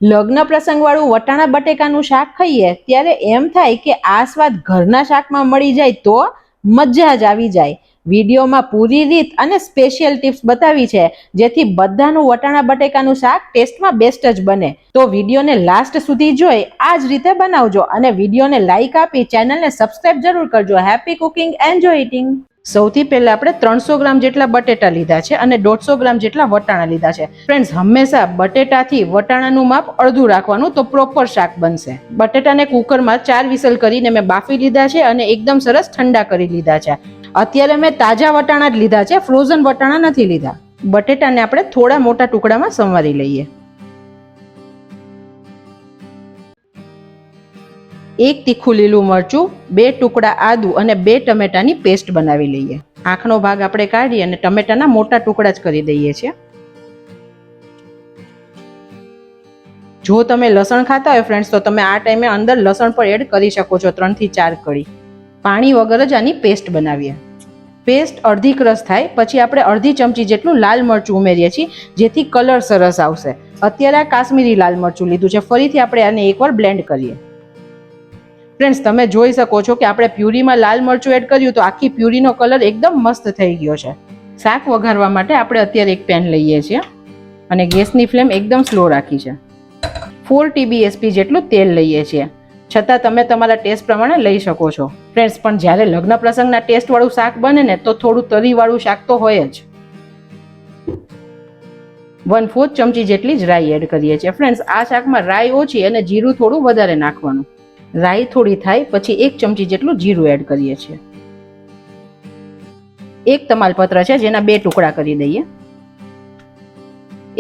લગ્ન પ્રસંગવાળું વટાણા બટેકાનું શાક ખાઈએ ત્યારે એમ થાય કે આ સ્વાદ ઘરના શાકમાં મળી જાય તો મજા જ આવી જાય. વિડીયોમાં પૂરી રીત અને સ્પેશિયલ ટિપ્સ બતાવી છે જેથી બધાનું વટાણા બટેકાનું શાક ટેસ્ટમાં બેસ્ટ જ બને. તો વિડીયોને લાસ્ટ સુધી જોઈ આ જ રીતે બનાવજો અને વિડીયોને લાઈક આપી ચેનલને સબસ્ક્રાઇબ જરૂર કરજો. Happy cooking, enjoy eating. સૌથી પહેલા આપણે 300 ગ્રામ જેટલા બટેટા લીધા છે અને 150 ગ્રામ જેટલા વટાણા લીધા છે. ફ્રેન્ડ્સ, હંમેશા બટેટાથી વટાણાનું માપ અડધું રાખવાનું તો પ્રોપર શાક બનશે. બટેટાને કુકરમાં 4 વિસલ કરીને મેં બાફી લીધા છે અને એકદમ સરસ ઠંડા કરી લીધા છે. અત્યારે મેં તાજા વટાણા જ લીધા છે, ફ્રોઝન વટાણા નથી લીધા. બટેટાને આપણે થોડા મોટા ટુકડામાં સમારી લઈએ. 1 તીખું લીલું મરચું, 2 ટુકડા આદુ અને 2 ટમેટાની પેસ્ટ બનાવી લઈએ. આંખનો ભાગ આપણે કાઢી અને ટમેટાના મોટા ટુકડા જ કરી દઈએ છીએ. જો તમે લસણ ખાતા હોય ફ્રેન્ડ્સ તો તમે આ ટાઈમે અંદર લસણ પણ એડ કરી શકો છો, 3 થી 4 કળી. પાણી વગર જ આની પેસ્ટ બનાવીએ. પેસ્ટ અડધી ક્રશ થાય પછી આપણે અડધી ચમચી જેટલું લાલ મરચું ઉમેરીએ છીએ જેથી કલર સરસ આવશે. અત્યારે આ કાશ્મીરી લાલ મરચું લીધું છે. ફરીથી આપણે આને એકવાર બ્લેન્ડ કરીએ. ફ્રેન્ડ્સ, તમે જોઈ શકો છો કે આપણે પ્યુરીમાં લાલ મરચું એડ કર્યું તો આખી પ્યુરીનો કલર એકદમ મસ્ત થઈ ગયો છે. શાક વઘારવા માટે આપણે અત્યારે એક પેન લઈએ છીએ અને ગેસની ફ્લેમ એકદમ સ્લો રાખી છે. 4 TBSP જેટલું તેલ લઈએ છીએ, છતાં તમે તમારા ટેસ્ટ પ્રમાણે લઈ શકો છો. ફ્રેન્ડ્સ, પણ જ્યારે લગ્ન પ્રસંગના ટેસ્ટવાળું શાક બને ને તો થોડું તરીવાળું શાક તો હોય જ. 1/4 ચમચી જેટલી જ રાઈ એડ કરીએ છીએ. ફ્રેન્ડ્સ, આ શાકમાં રાઈ ઓછી અને જીરું થોડું વધારે નાખવાનું. રાઈ થોડી થાય પછી 1 ચમચી જેટલું જીરું એડ કરીએ છીએ. 1 તમાલપત્ર છે જેના 2 ટુકડા કરી દઈએ.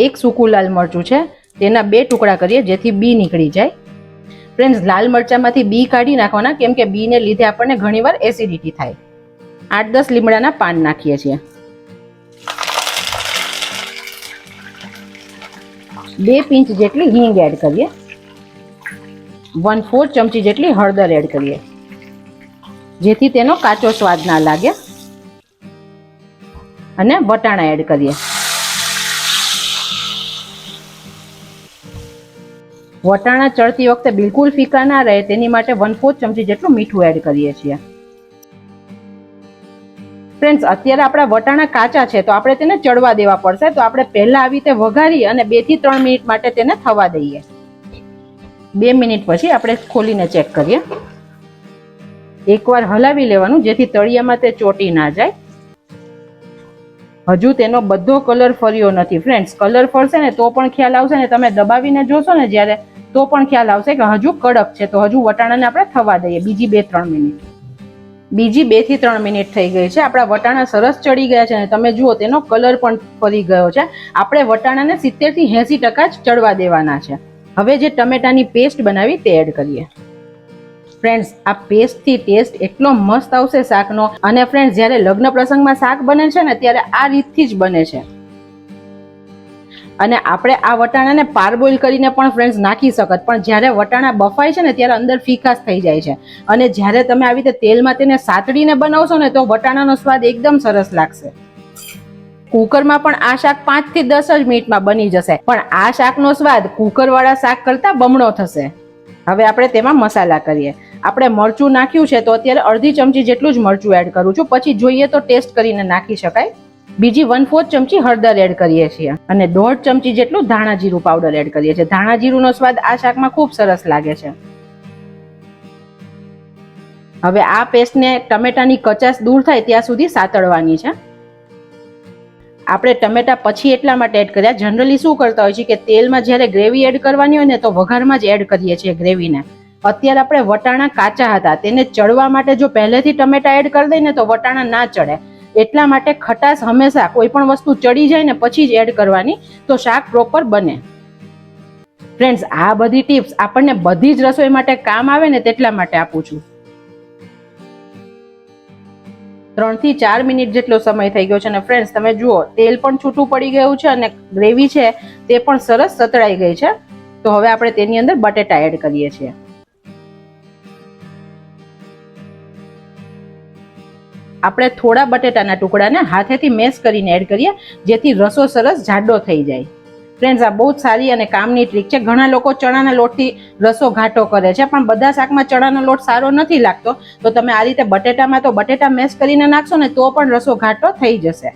1 સૂકું લાલ મરચું છે તેના 2 ટુકડા કરીએ જેથી બી નીકળી જાય. ફ્રેન્ડ્સ, લાલ મરચામાંથી બી કાઢી નાખવાના કેમ કે બીને લીધે આપણને ઘણીવાર એસિડિટી થાય. 8-10 લીમડાના પાન નાખીએ છીએ. 2 પિંચ જેટલી હિંગ એડ કરીએ. 1/4 ચમચી જેટલી હળદર એડ કરીએ જેથી તેનો કાચો સ્વાદ ના લાગે. અને વટાણા એડ કરીએ. વટાણા ચડતી વખતે બિલકુલ ફીકા ના રહે તેની માટે 1/4 ચમચી જેટલું મીઠું એડ કરીએ છીએ. ફ્રેન્ડ્સ, અત્યારે આપણા વટાણા કાચા છે તો આપણે તેને ચડવા દેવા પડશે, તો આપણે પહેલા આવી રીતે વઘારી અને 2 થી 3 મિનિટ માટે તેને થવા દઈએ. 2 મિનિટ પછી આપણે ખોલીને ચેક કરીએ. એકવાર હલાવી લેવાનું જેથી તળિયામાં તે ચોટી ના જાય. હજુ તેનો બધો કલર ફર્યો નથી. ફ્રેન્ડ્સ, કલર ફરશે ને તો પણ ખ્યાલ આવશે ને તમે દબાવીને જોશો ને જ્યારે તો પણ ખ્યાલ આવશે કે હજુ કડક છે, તો હજુ વટાણાને આપણે થવા દઈએ બીજી 2-3 મિનિટ. બીજી 2 થી 3 મિનિટ થઈ ગઈ છે. આપણા વટાણા સરસ ચડી ગયા છે અને તમે જુઓ તેનો કલર પણ ફરી ગયો છે. આપણે વટાણાને 70 થી 80% જ ચડવા દેવાના છે. હવે જે ટમેટાની પેસ્ટ બનાવી તે એડ કરીએ. ફ્રેન્ડ્સ, આ પેસ્ટથી ટેસ્ટ એટલો મસ્ત આવશે શાકનો. અને ફ્રેન્ડ્સ, જ્યારે લગ્ન પ્રસંગમાં શાક બને છે ને ત્યારે આ રીતથી જ બને છે. અને આપણે આ વટાણાને પારબોઇલ કરીને પણ ફ્રેન્ડ્સ નાખી શકત, પણ જ્યારે વટાણા બફાય છે ને ત્યારે અંદર ફીકાશ થઈ જાય છે. અને જ્યારે તમે આવી રીતે તેલમાં તેને સાતડીને બનાવશો ને તો વટાણાનો સ્વાદ એકદમ સરસ લાગશે. કુકરમાં પણ આ શાક 5 થી 10 જ મિનિટમાં બની જશે, પણ આ શાકનો સ્વાદ કુકરવાળા શાક કરતાં બમણો થશે. હવે આપણે તેમાં મસાલા કરીએ. આપણે મરચું નાખ્યું છે તો અત્યારે અડધી ચમચી જેટલું જ મરચું એડ કરું છું, પછી જોઈએ તો ટેસ્ટ કરીને નાખી શકાય. બીજી 1/4 ચમચી હળદર એડ કરીએ છીએ અને 1/2 ચમચી જેટલું ધાણા જીરું પાવડર એડ કરીએ છીએ. ધાણા જીરુંનો સ્વાદ આ શાકમાં ખૂબ સરસ લાગે છે. હવે આ પેસ્ટને ટમેટાની કચાશ દૂર થાય ત્યાં સુધી સાતળવાની છે. આપણે ટમેટા પછી એટલા માટે એડ કર્યા, જનરલી શું કરતા હોય છે કે તેલમાં જ્યારે ગ્રેવી એડ કરવાની હોય ને તો વઘારમાં જ એડ કરીએ છીએ ગ્રેવીને. અત્યારે આપણે વટાણા કાચા હતા, તેને ચડવા માટે જો પહેલેથી ટમેટા એડ કરી દઈએ ને તો વટાણા ના ચડે. એટલા માટે ખટાશ હંમેશા કોઈ પણ વસ્તુ ચડી જાય ને પછી જ એડ કરવાની તો શાક પ્રોપર બને. ફ્રેન્ડ્સ, આ બધી ટિપ્સ આપણને બધી જ રસોઈ માટે કામ આવે ને તેટલા માટે આપું છું. 3 થી 4 મિનિટ જેટલો સમય થઈ ગયો છે અને ફ્રેન્ડ્સ તમે જુઓ તેલ પણ છૂટું પડી ગયું છે અને ગ્રેવી છે તે પણ સરસ સતળાઈ ગઈ છે. તો હવે આપણે તેની અંદર બટેટા એડ કરીએ છીએ. આપણે થોડા બટેટાના ટુકડાને હાથેથી મેશ કરીને એડ કરીએ જેથી રસો સરસ જાડો થઈ જાય. ફ્રેન્ડ્સ, આ બહુ જ સારી અને કામની ટ્રીક છે. ઘણા લોકો ચણાના લોટથી રસો ઘાટો કરે છે, પણ બધા શાકમાં ચણાનો લોટ સારો નથી લાગતો. તો તમે આ રીતે બટેટામાં તો બટેટા મેશ કરીને નાખશો ને તો પણ રસો ઘાટો થઈ જશે.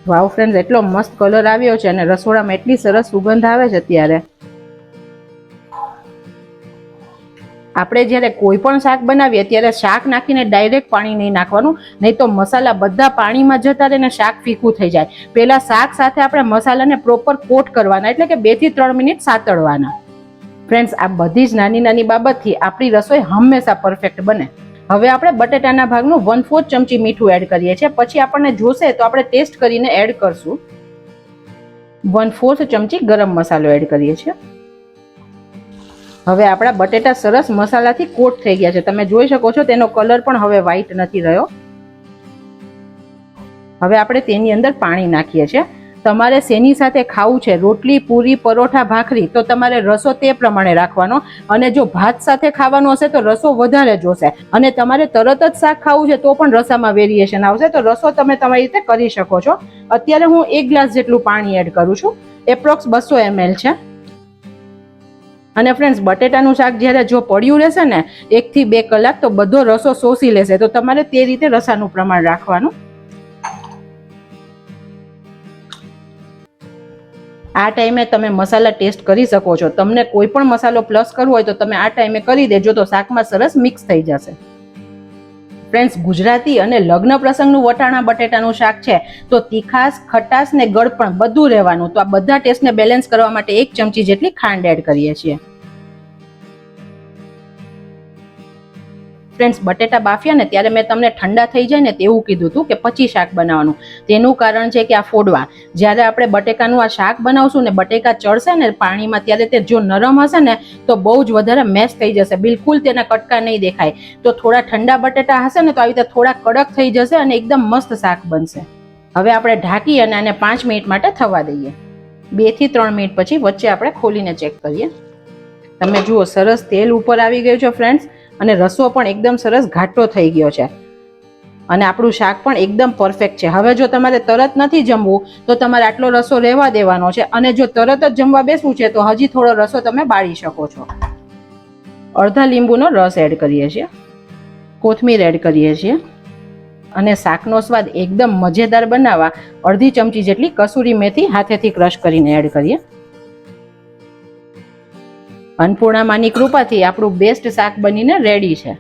વાવ ફ્રેન્ડ્સ, એટલો મસ્ત કલર આવ્યો છે અને રસોડામાં એટલી સરસ સુગંધ આવે છે. ત્યારે આપણે જ્યારે કોઈ પણ શાક બનાવીએ ત્યારે શાક નાખીને ડાયરેક્ટ પાણી નહીં નાખવાનું, નહીં તો મસાલા બધા પાણીમાં જતા રહે ને શાક ફીકું થઈ જાય. પહેલા શાક સાથે આપણે મસાલાને પ્રોપર કોટ કરવાના, એટલે કે 2 થી 3 મિનિટ સાતળવાના. ફ્રેન્ડ્સ, આ બધી જ નાની નાની બાબતથી આપણી રસોઈ હંમેશા પરફેક્ટ બને. હવે આપણે બટેટાના ભાગનું 1/4 ચમચી મીઠું એડ કરીએ છીએ. પછી આપણને જોશે તો આપણે ટેસ્ટ કરીને એડ કરશું. 1/4 ચમચી ગરમ મસાલો એડ કરીએ છીએ. હવે આપણા બટેટા સરસ મસાલાથી કોટ થઈ ગયા છે. તમે જોઈ શકો છો તેનો કલર પણ હવે વ્હાઈટ નથી રહ્યો. હવે આપણે તેની અંદર પાણી નાખીએ છીએ. તમારે શેની સાથે ખાવું છે, રોટલી, પૂરી, પરોઠા, ભાખરી, તો તમારે રસો તે પ્રમાણે રાખવાનો. અને જો ભાત સાથે ખાવાનું હશે તો રસો વધારે જોશે. અને તમારે તરત જ શાક ખાવું છે તો પણ રસામાં વેરિએશન આવશે. તો રસો તમે તમારી રીતે કરી શકો છો. અત્યારે હું 1 ગ્લાસ જેટલું પાણી એડ કરું છું. એપ્રોક્સ 200 ml છે. અને ફ્રેન્ડ્સ, બટેટાનું શાક જ્યારે જો પડ્યું રહેશે ને 1 થી 2 કલાક તો બધો રસો શોષી લેશે. તો તમારે તે રીતે રસાનું પ્રમાણ રાખવાનું. આ ટાઈમે તમે મસાલા ટેસ્ટ કરી શકો છો. તમને કોઈ પણ મસાલો પ્લસ કરવો હોય તો તમે આ ટાઈમે કરી દેજો, તો શાકમાં સરસ મિક્સ થઈ જશે. ફ્રેન્ડ્સ, ગુજરાતી અને લગ્ન પ્રસંગનું વટાણા બટેટાનું શાક છે તો તીખાસ, ખટાશ ને ગળપણ બધું રહેવાનું. તો આ બધા ટેસ્ટને બેલેન્સ કરવા માટે 1 ચમચી જેટલી ખાંડ એડ કરીએ છીએ. ફ્રેન્ડ્સ, બટેટા બાફ્યા ને ત્યારે મેં તમને ઠંડા થઈ જાય ને તેવું કીધું હતું કે પછી શાક બનાવવાનું. તેનું કારણ છે કે આ ફોડવા, જ્યારે આપણે બટેકાનું આ શાક બનાવશું ને બટેકા ચડશે ને પાણીમાં ત્યારે તે જો નરમ હશે ને તો બહુ જ વધારે મેશ થઈ જશે. બિલકુલ તેના કટકા નહીં દેખાય. તો થોડા ઠંડા બટેટા હશે ને તો આવી રીતે થોડા કડક થઈ જશે અને એકદમ મસ્ત શાક બનશે. હવે આપણે ઢાંકી અને આને 5 મિનિટ માટે થવા દઈએ. 2 થી 3 મિનિટ પછી વચ્ચે આપણે ખોલીને ચેક કરીએ. તમે જુઓ, સરસ તેલ ઉપર આવી ગયું છે ફ્રેન્ડ્સ, અને રસો પણ એકદમ સરસ ઘાટો થઈ ગયો છે. અને આપણું શાક પણ એકદમ પરફેક્ટ છે. હવે જો તમારે તરત નથી જમવું તો તમારે આટલો રસો રહેવા દેવાનો છે. અને જો તરત જ જમવા બેસવું છે તો હજી થોડો રસો તમે બાળી શકો છો. અડધા લીંબુનો રસ એડ કરીએ છીએ. કોથમીર એડ કરીએ છીએ. અને શાકનો સ્વાદ એકદમ મજેદાર બનાવવા અડધી ચમચી જેટલી કસૂરી મેથી હાથેથી ક્રશ કરીને એડ કરીએ. અન્નપૂર્ણા માની કૃપાથી આપણું બેસ્ટ શાક બનીને રેડી છે.